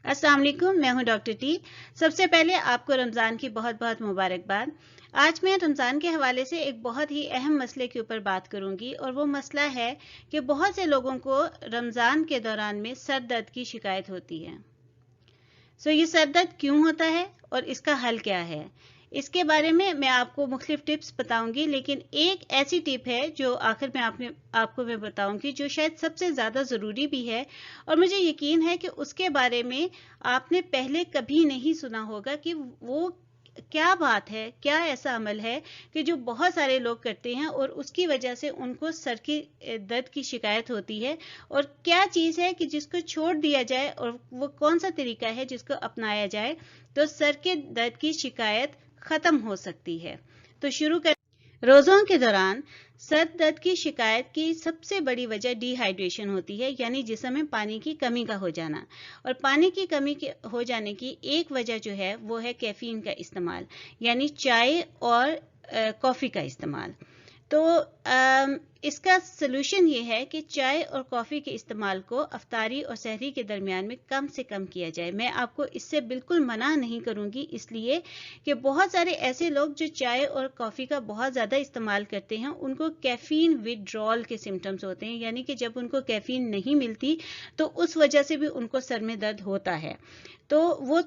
अस्सलाम वालेकुम, मैं हूं डॉक्टर टी। सबसे पहले आपको रमज़ान की बहुत बहुत मुबारकबाद। आज मैं रमज़ान के हवाले से एक बहुत ही अहम मसले के ऊपर बात करूंगी और वो मसला है कि बहुत से लोगों को रमज़ान के दौरान में सर दर्द की शिकायत होती है। ये सर दर्द क्यों होता है और इसका हल क्या है, इसके बारे में मैं आपको मुख्तलिफ टिप्स बताऊंगी, लेकिन एक ऐसी टिप है जो आखिर में आपको मैं बताऊंगी जो शायद सबसे ज़्यादा ज़रूरी भी है और मुझे यकीन है कि उसके बारे में आपने पहले कभी नहीं सुना होगा कि वो क्या बात है, क्या ऐसा अमल है कि जो बहुत सारे लोग करते हैं और उसकी वजह से उनको सर की दर्द की शिकायत होती है, और क्या चीज़ है कि जिसको छोड़ दिया जाए और वो कौन सा तरीका है जिसको अपनाया जाए तो सर के दर्द की शिकायत खत्म हो सकती है। तो शुरू कर। रोज़ों के दौरान सर दर्द की शिकायत की सबसे बड़ी वजह डिहाइड्रेशन होती है, यानी जिस्म में पानी की कमी का हो जाना। और पानी की कमी के हो जाने की एक वजह जो है वो है कैफीन का इस्तेमाल, यानी चाय और कॉफ़ी का इस्तेमाल। तो इसका सलूशन ये है कि चाय और कॉफ़ी के इस्तेमाल को अफ्तारी और सहरी के दरमियान में कम से कम किया जाए। मैं आपको इससे बिल्कुल मना नहीं करूंगी, इसलिए कि बहुत सारे ऐसे लोग जो चाय और कॉफ़ी का बहुत ज़्यादा इस्तेमाल करते हैं उनको कैफ़ीन विड्रॉल के सिम्टम्स होते हैं, यानी कि जब उनको कैफ़ीन नहीं मिलती तो उस वजह से भी उनको सर में दर्द होता है। तो वो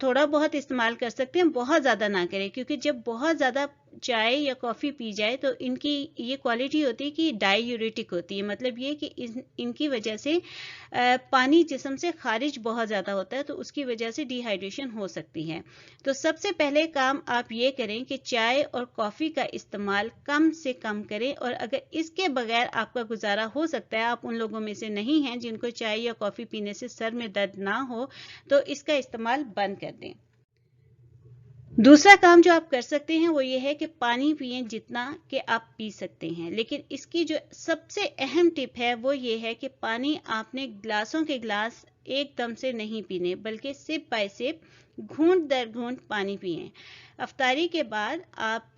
थोड़ा बहुत इस्तेमाल कर सकते हैं, बहुत ज़्यादा ना करें, क्योंकि जब बहुत ज़्यादा चाय या कॉफ़ी पी जाए तो इनकी ये क्वालिटी होती है कि डाययूरेटिक होती है। मतलब ये कि इनकी वजह से पानी जिस्म से खारिज बहुत ज़्यादा होता है, तो उसकी वजह से डिहाइड्रेशन हो सकती है। तो सबसे पहले काम आप ये करें कि चाय और कॉफ़ी का इस्तेमाल कम से कम करें, और अगर इसके बगैर आपका गुजारा हो सकता है, आप उन लोगों में से नहीं हैं जिनको चाय या कॉफ़ी पीने से सर में दर्द ना हो, तो इसका इस्तेमाल बंद कर दें। दूसरा काम जो आप कर सकते हैं वो ये है कि पानी पिएं जितना कि आप पी सकते हैं, लेकिन इसकी जो सबसे अहम टिप है वो ये है कि पानी आपने गिलासों के गिलास एकदम से नहीं पीने, बल्कि सिप बाय सिप, घूंट दर घूंट पानी पिएं। अफ्तारी के बाद आप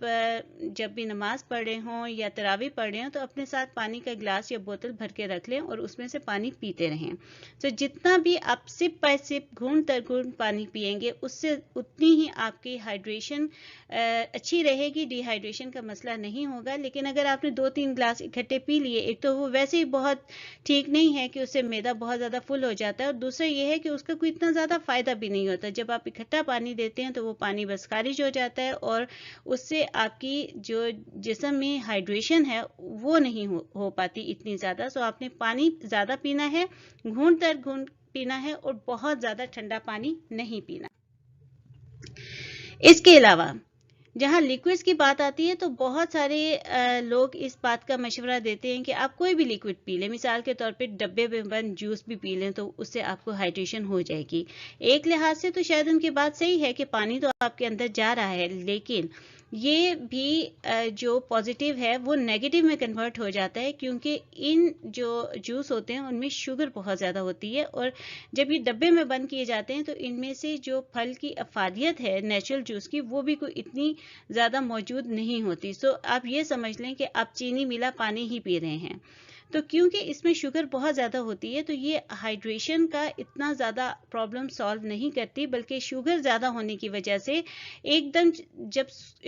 जब भी नमाज पढ़ रहे हों या तरावी पढ़ रहे हों तो अपने साथ पानी का गिलास या बोतल भर के रख लें और उसमें से पानी पीते रहें। तो जितना भी आप सिप बाय सिप, घूंट दर घूंट पानी पिएंगे, उससे उतनी ही आपकी हाइड्रेशन अच्छी रहेगी, डिहाइड्रेशन का मसला नहीं होगा। लेकिन अगर आपने 2-3 ग्लास इकट्ठे पी लिए, एक तो वो वैसे ही बहुत ठीक नहीं है कि उससे मैदा बहुत ज़्यादा फुल हो जाता है, और दूसरा ये है कि उसका कोई इतना ज़्यादा फ़ायदा भी नहीं होता। जब आप इकट्ठा पानी देते हैं तो वो पानी बस खारिज हो जाता है और उससे आपकी जो जिस्म में हाइड्रेशन है वो नहीं हो पाती इतनी ज़्यादा। सो आपने पानी ज़्यादा पीना है, घूंट दर घूंट पीना है, और बहुत ज़्यादा ठंडा पानी नहीं पीना। इसके अलावा जहाँ लिक्विड्स की बात आती है तो बहुत सारे लोग इस बात का मशवरा देते हैं कि आप कोई भी लिक्विड पी लें। मिसाल के तौर पे डब्बे में बंद जूस भी पी लें तो उससे आपको हाइड्रेशन हो जाएगी। एक लिहाज से तो शायद उनकी बात सही है कि पानी तो आपके अंदर जा रहा है, लेकिन ये भी जो पॉजिटिव है वो नेगेटिव में कन्वर्ट हो जाता है, क्योंकि इन जो जूस होते हैं उनमें शुगर बहुत ज़्यादा होती है, और जब ये डब्बे में बंद किए जाते हैं तो इनमें से जो फल की अफादियत है नेचुरल जूस की, वो भी कोई इतनी ज़्यादा मौजूद नहीं होती। आप ये समझ लें कि आप चीनी मिला पानी ही पी रहे हैं। तो क्योंकि इसमें शुगर बहुत ज़्यादा होती है तो ये हाइड्रेशन का इतना ज़्यादा प्रॉब्लम सॉल्व नहीं करती, बल्कि शुगर ज़्यादा होने की वजह से एकदम जब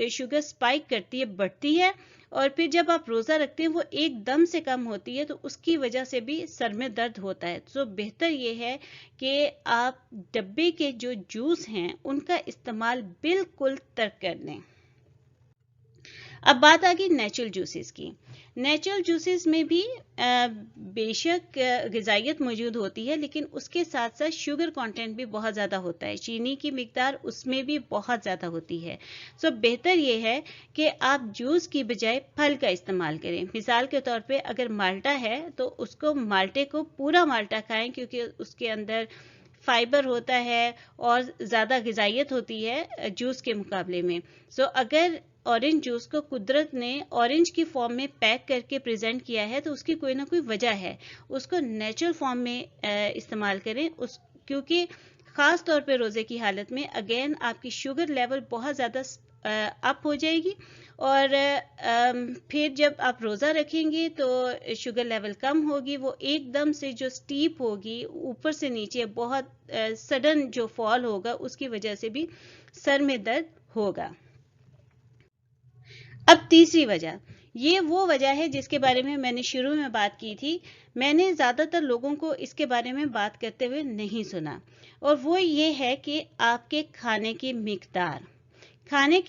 शुगर स्पाइक करती है, बढ़ती है, और फिर जब आप रोज़ा रखते हैं वो एकदम से कम होती है, तो उसकी वजह से भी सर में दर्द होता है। तो बेहतर ये है कि आप डब्बे के जो जूस हैं उनका इस्तेमाल बिल्कुल तर्क कर दें। अब बात आ गई नेचुरल जूसेस की। नेचुरल जूसेस में भी बेशक ग़िज़ाइयत मौजूद होती है, लेकिन उसके साथ साथ शुगर कंटेंट भी बहुत ज़्यादा होता है, चीनी की मिकदार उसमें भी बहुत ज़्यादा होती है। बेहतर ये है कि आप जूस की बजाय फल का इस्तेमाल करें। मिसाल के तौर पे अगर माल्टा है तो उसको माल्टे को पूरा माल्टा खाएं, क्योंकि उसके अंदर फाइबर होता है और ज़्यादा ग़िज़ाइयत होती है जूस के मुकाबले में। अगर ऑरेंज जूस को कुदरत ने ऑरेंज की फॉर्म में पैक करके प्रेजेंट किया है तो उसकी कोई ना कोई वजह है, उसको नेचुरल फॉर्म में इस्तेमाल करें। क्योंकि ख़ास तौर पे रोज़े की हालत में अगेन आपकी शुगर लेवल बहुत ज़्यादा अप हो जाएगी और फिर जब आप रोज़ा रखेंगे तो शुगर लेवल कम होगी, वो एकदम से जो स्टीप होगी ऊपर से नीचे बहुत सडन जो फॉल होगा उसकी वजह से भी सर में दर्द होगा। अब तीसरी वजह, ये वो वजह है जिसके बारे में मैंने शुरू में बात की थी। मैंने ज़्यादातर लोगों को इसके बारे में बात करते हुए नहीं सुना, और वो ये है कि आपके खाने की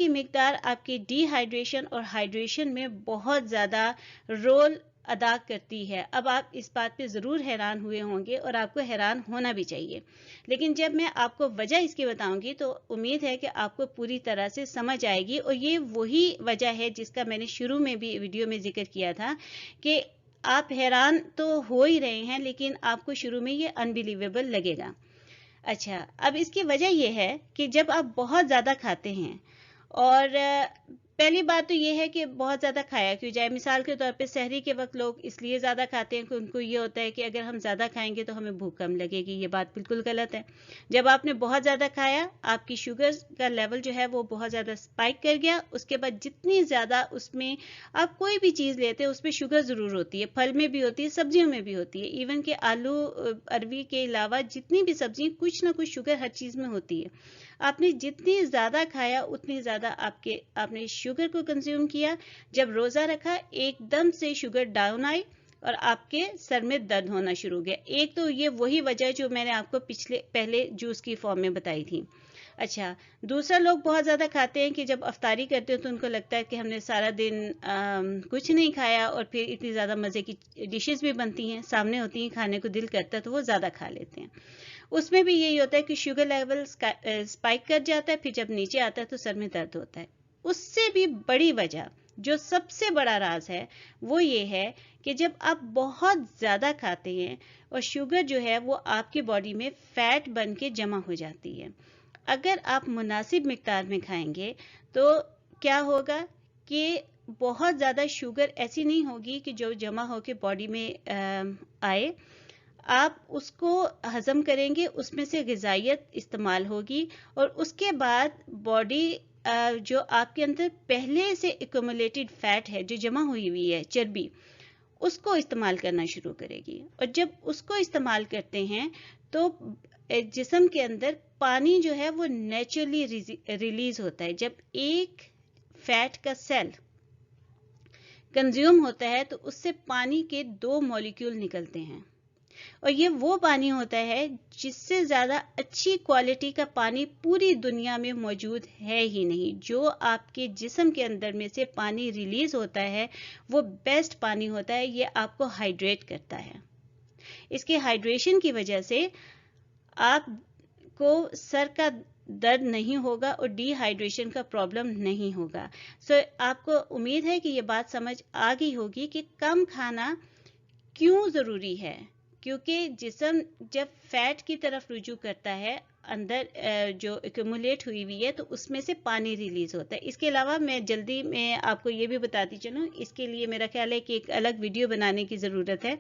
मिकदार आपकी डिहाइड्रेशन और हाइड्रेशन में बहुत ज़्यादा रोल अदा करती है। अब आप इस बात पे ज़रूर हैरान हुए होंगे और आपको हैरान होना भी चाहिए, लेकिन जब मैं आपको वजह इसकी बताऊंगी तो उम्मीद है कि आपको पूरी तरह से समझ आएगी। और ये वही वजह है जिसका मैंने शुरू में भी वीडियो में जिक्र किया था कि आप हैरान तो हो ही रहे हैं, लेकिन आपको शुरू में ये अनबिलीवेबल लगेगा। अच्छा, अब इसकी वजह यह है कि जब आप बहुत ज़्यादा खाते हैं, और पहली बात तो ये है कि बहुत ज़्यादा खाया क्यों जाए। मिसाल के तौर पे सहरी के वक्त लोग इसलिए ज़्यादा खाते हैं कि उनको ये होता है कि अगर हम ज़्यादा खाएंगे तो हमें भूख कम लगेगी। ये बात बिल्कुल गलत है। जब आपने बहुत ज़्यादा खाया, आपकी शुगर का लेवल जो है वो बहुत ज़्यादा स्पाइक कर गया। उसके बाद जितनी ज़्यादा उसमें आप कोई भी चीज़ लेते हैं उसमें शुगर ज़रूर होती है, फल में भी होती है, सब्जियों में भी होती है। इवन कि आलू अरवी के अलावा जितनी भी सब्जी, कुछ ना कुछ शुगर हर चीज़ में होती है। आपने जितनी ज़्यादा खाया उतनी ज़्यादा आपने शुगर को कंज्यूम किया। जब रोज़ा रखा, एकदम से शुगर डाउन आई और आपके सर में दर्द होना शुरू हो गया। एक तो ये वही वजह जो मैंने आपको पहले जूस की फॉर्म में बताई थी। अच्छा, दूसरा, लोग बहुत ज़्यादा खाते हैं कि जब अफ्तारी करते हो तो उनको लगता है कि हमने सारा दिन कुछ नहीं खाया, और फिर इतनी ज़्यादा मज़े की डिशेस भी बनती हैं, सामने होती हैं, खाने को दिल करता है तो वो ज़्यादा खा लेते हैं। उसमें भी यही होता है कि शुगर लेवल स्पाइक कर जाता है, फिर जब नीचे आता है तो सर में दर्द होता है। उससे भी बड़ी वजह, जो सबसे बड़ा राज है, वो ये है कि जब आप बहुत ज़्यादा खाते हैं और शुगर जो है वो आपकी बॉडी में फैट बन के जमा हो जाती है। अगर आप मुनासिब मिकदार में खाएंगे तो क्या होगा कि बहुत ज़्यादा शुगर ऐसी नहीं होगी कि जो जमा होकर बॉडी में आए। आप उसको हजम करेंगे, उसमें से ग़िज़ाइयत इस्तेमाल होगी, और उसके बाद बॉडी जो आपके अंदर पहले से एक्युमुलेटेड फैट है, जो जमा हुई है चर्बी, उसको इस्तेमाल करना शुरू करेगी। और जब उसको इस्तेमाल करते हैं तो जिस्म के अंदर पानी जो है वो नेचुरली रिलीज होता है। जब एक फैट का सेल कंज्यूम होता है तो उससे पानी के 2 मॉलिक्यूल निकलते हैं, और ये वो पानी होता है जिससे ज़्यादा अच्छी क्वालिटी का पानी पूरी दुनिया में मौजूद है ही नहीं। जो आपके जिस्म के अंदर में से पानी रिलीज होता है वो बेस्ट पानी होता है। ये आपको हाइड्रेट करता है। इसके हाइड्रेशन की वजह से आपको सर का दर्द नहीं होगा और डिहाइड्रेशन का प्रॉब्लम नहीं होगा। आपको उम्मीद है कि ये बात समझ आ गई होगी कि कम खाना क्यों ज़रूरी है। क्योंकि जिस्म जब फैट की तरफ रुजू करता है, अंदर जो एक्युमुलेट हुई है, तो उसमें से पानी रिलीज होता है। इसके अलावा मैं जल्दी में आपको ये भी बताती चलूँ, इसके लिए मेरा ख्याल है कि एक अलग वीडियो बनाने की ज़रूरत है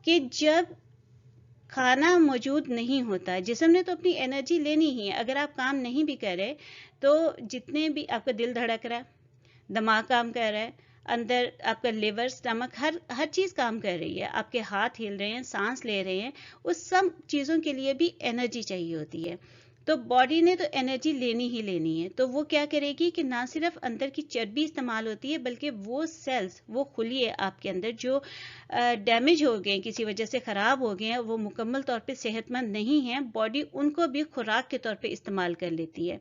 कि जब खाना मौजूद नहीं होता, जिस्म ने तो अपनी एनर्जी लेनी ही है। अगर आप काम नहीं भी कर रहे तो जितने भी आपका दिल धड़क रहा है, दिमाग काम कर रहा है, अंदर आपका लिवर, स्टमक, हर चीज़ काम कर रही है, आपके हाथ हिल रहे हैं, सांस ले रहे हैं, उस सब चीज़ों के लिए भी एनर्जी चाहिए होती है। तो बॉडी ने तो एनर्जी लेनी ही लेनी है। तो वो क्या करेगी कि ना सिर्फ अंदर की चर्बी इस्तेमाल होती है, बल्कि वो सेल्स, वो खुलिए आपके अंदर जो डैमेज हो गए, किसी वजह से ख़राब हो गए हैं, वो मुकम्मल तौर पे सेहतमंद नहीं हैं, बॉडी उनको भी खुराक के तौर पे इस्तेमाल कर लेती है।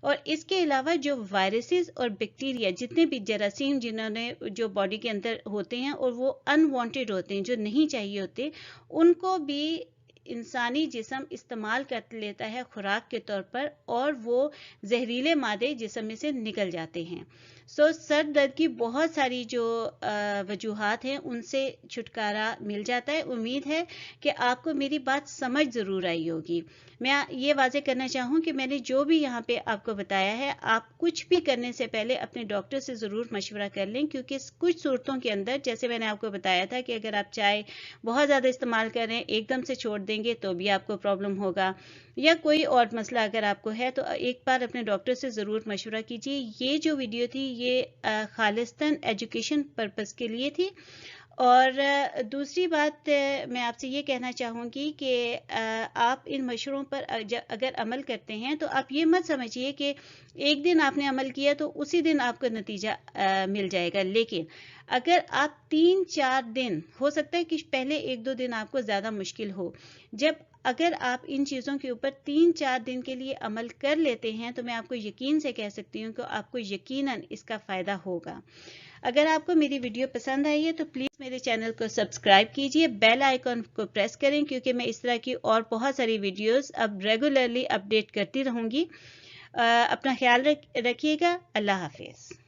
और इसके अलावा जो वायरसेस और बैक्टीरिया, जितने भी जरासीम जिन्होंने जो बॉडी के अंदर होते हैं और वो अनवांटेड होते हैं, जो नहीं चाहिए होते, उनको भी इंसानी जिस्म इस्तेमाल कर लेता है खुराक के तौर पर, और वो जहरीले मादे जिस्म में से निकल जाते हैं। सो सर दर्द की बहुत सारी जो वजूहात हैं उनसे छुटकारा मिल जाता है। उम्मीद है कि आपको मेरी बात समझ ज़रूर आई होगी। मैं ये वाज़ेह करना चाहूँ कि मैंने जो भी यहाँ पे आपको बताया है, आप कुछ भी करने से पहले अपने डॉक्टर से ज़रूर मशवरा कर लें, क्योंकि कुछ सूरतों के अंदर, जैसे मैंने आपको बताया था कि अगर आप चाय बहुत ज़्यादा इस्तेमाल कर रहे हैं, एकदम से छोड़ देंगे तो भी आपको प्रॉब्लम होगा, या कोई और मसला अगर आपको है तो एक बार अपने डॉक्टर से ज़रूर मशवरा कीजिए। ये जो वीडियो थी ये खालिस्तान एजुकेशन पर्पज़ के लिए थी। और दूसरी बात मैं आपसे ये कहना चाहूँगी कि आप इन मशवरों पर अगर अमल करते हैं तो आप ये मत समझिए कि एक दिन आपने अमल किया तो उसी दिन आपको नतीजा मिल जाएगा। लेकिन अगर आप 3-4 दिन, हो सकता है कि पहले 1-2 दिन आपको ज़्यादा मुश्किल हो, जब अगर आप इन चीज़ों के ऊपर 3-4 दिन के लिए अमल कर लेते हैं तो मैं आपको यकीन से कह सकती हूँ कि आपको यकीनन इसका फ़ायदा होगा। अगर आपको मेरी वीडियो पसंद आई है तो प्लीज़ मेरे चैनल को सब्सक्राइब कीजिए, बेल आइकॉन को प्रेस करें, क्योंकि मैं इस तरह की और बहुत सारी वीडियोस अब रेगुलरली अपडेट करती रहूँगी। अपना ख्याल रखिएगा। अल्लाह हाफिज़।